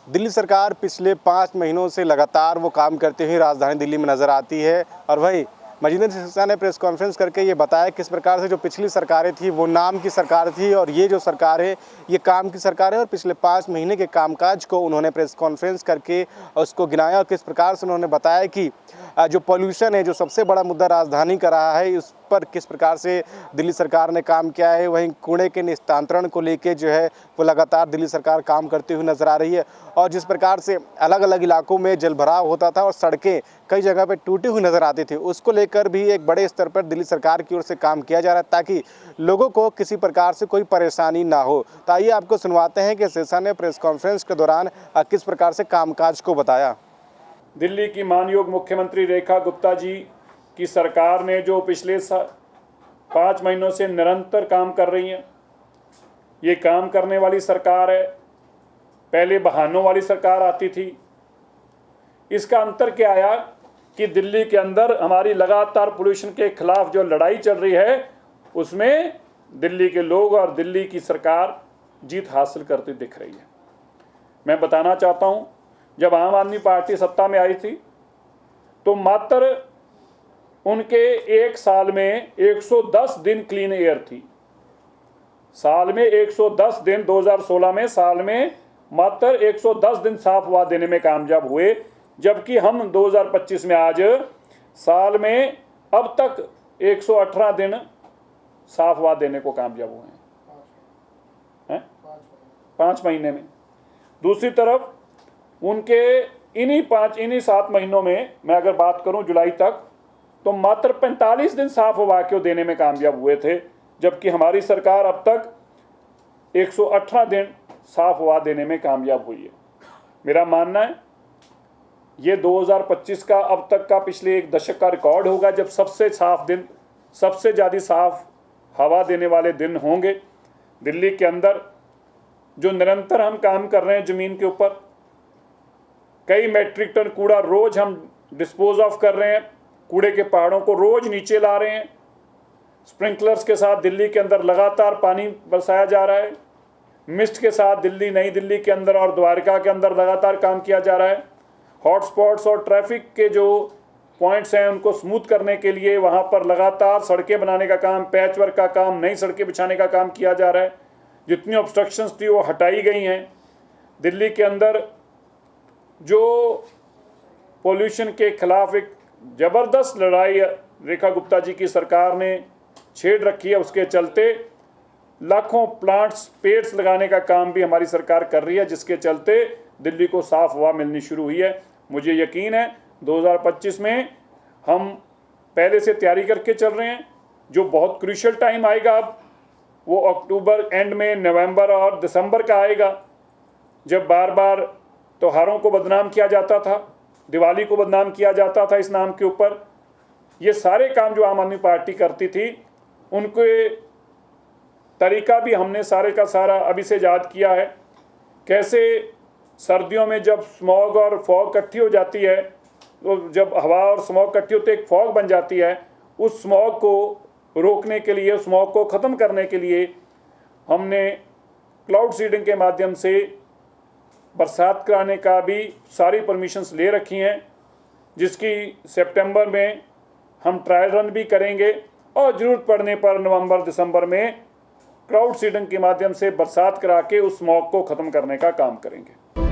दिल्ली सरकार पिछले 5 महीनों से लगातार वो काम करते हुए राजधानी दिल्ली में नज़र आती है। और वहीं मजिंदर सिरसा ने प्रेस कॉन्फ्रेंस करके ये बताया किस प्रकार से जो पिछली सरकारें थी वो नाम की सरकार थी और ये जो सरकार है ये काम की सरकार है। और पिछले 5 महीने के कामकाज को उन्होंने प्रेस कॉन्फ्रेंस करके उसको गिनाया और किस प्रकार से उन्होंने बताया कि जो पॉल्यूशन है, जो सबसे बड़ा मुद्दा राजधानी का रहा है, उस पर किस प्रकार से दिल्ली सरकार ने काम किया है। वहीं कूड़े के निस्तारण को लेके जो है वो लगातार दिल्ली सरकार काम करती हुई नजर आ रही है। और जिस प्रकार से अलग अलग इलाकों में जलभराव होता था और सड़कें कई जगह पर टूटी हुई नजर आती थी, उसको लेकर भी एक बड़े स्तर पर दिल्ली सरकार की ओर से काम किया जा रहा है ताकि लोगों को किसी प्रकार से कोई परेशानी ना हो। तो आइए आपको सुनवाते हैं कि सिरसा ने प्रेस कॉन्फ्रेंस के दौरान किस प्रकार से कामकाज को बताया। दिल्ली की मानयोग मुख्यमंत्री रेखा गुप्ता जी की सरकार ने जो पिछले 5 महीनों से निरंतर काम कर रही हैं, ये काम करने वाली सरकार है। पहले बहानों वाली सरकार आती थी। इसका अंतर क्या आया कि दिल्ली के अंदर हमारी लगातार पोल्यूशन के खिलाफ जो लड़ाई चल रही है, उसमें दिल्ली के लोग और दिल्ली की सरकार जीत हासिल करती दिख रही है। मैं बताना चाहता हूँ, जब आम आदमी पार्टी सत्ता में आई थी तो मात्र उनके एक साल में 110 दिन क्लीन एयर थी। साल में 110 दिन, 2016 में साल में मात्र 110 दिन साफ हवा देने में कामयाब हुए, जबकि हम 2025 में आज साल में अब तक 118 दिन साफ हवा देने को कामयाब हुए हैं 5 महीने में। दूसरी तरफ उनके इन्हीं 7 महीनों में मैं अगर बात करूं जुलाई तक, तो मात्र 45 दिन साफ हवा को देने में कामयाब हुए थे, जबकि हमारी सरकार अब तक 118 दिन साफ हवा देने में कामयाब हुई है। मेरा मानना है ये 2025 का अब तक का पिछले 1 दशक का रिकॉर्ड होगा जब सबसे साफ दिन, सबसे ज़्यादा साफ हवा देने वाले दिन होंगे। दिल्ली के अंदर जो निरंतर हम काम कर रहे हैं ज़मीन के ऊपर, कई मैट्रिक टन कूड़ा रोज हम डिस्पोज ऑफ कर रहे हैं, कूड़े के पहाड़ों को रोज नीचे ला रहे हैं। स्प्रिंकलर्स के साथ दिल्ली के अंदर लगातार पानी बरसाया जा रहा है। मिस्ट के साथ दिल्ली, नई दिल्ली के अंदर और द्वारका के अंदर लगातार काम किया जा रहा है। हॉटस्पॉट्स और ट्रैफिक के जो पॉइंट्स हैं उनको स्मूथ करने के लिए वहाँ पर लगातार सड़कें बनाने का काम, पैच वर्क का काम, नई सड़कें बिछाने का काम किया जा रहा है। जितनी ऑब्स्ट्रक्शंस थी वो हटाई गई हैं। दिल्ली के अंदर जो पोल्यूशन के खिलाफ एक ज़बरदस्त लड़ाई रेखा गुप्ता जी की सरकार ने छेड़ रखी है, उसके चलते लाखों प्लांट्स, पेड्स लगाने का काम भी हमारी सरकार कर रही है, जिसके चलते दिल्ली को साफ हवा मिलनी शुरू हुई है। मुझे यकीन है 2025 में हम पहले से तैयारी करके चल रहे हैं। जो बहुत क्रूशियल टाइम आएगा अब वो अक्टूबर एंड में, नवंबर और दिसंबर का आएगा, जब बार बार त्योहारों को बदनाम किया जाता था, दिवाली को बदनाम किया जाता था इस नाम के ऊपर। ये सारे काम जो आम आदमी पार्टी करती थी, उनके तरीका भी हमने सारे का सारा अभी से याद किया है। कैसे सर्दियों में जब स्मॉग और फॉग इकट्ठी हो जाती है, तो जब हवा और स्मॉग इकट्ठी होते एक फॉग बन जाती है, उस स्मॉग को रोकने के लिए, स्मॉग को ख़त्म करने के लिए हमने क्लाउड सीडिंग के माध्यम से बरसात कराने का भी सारी परमिशंस ले रखी हैं, जिसकी सितंबर में हम ट्रायल रन भी करेंगे और ज़रूरत पड़ने पर नवंबर दिसंबर में क्लाउड सीडिंग के माध्यम से बरसात करा के उस स्मॉग को ख़त्म करने का काम करेंगे।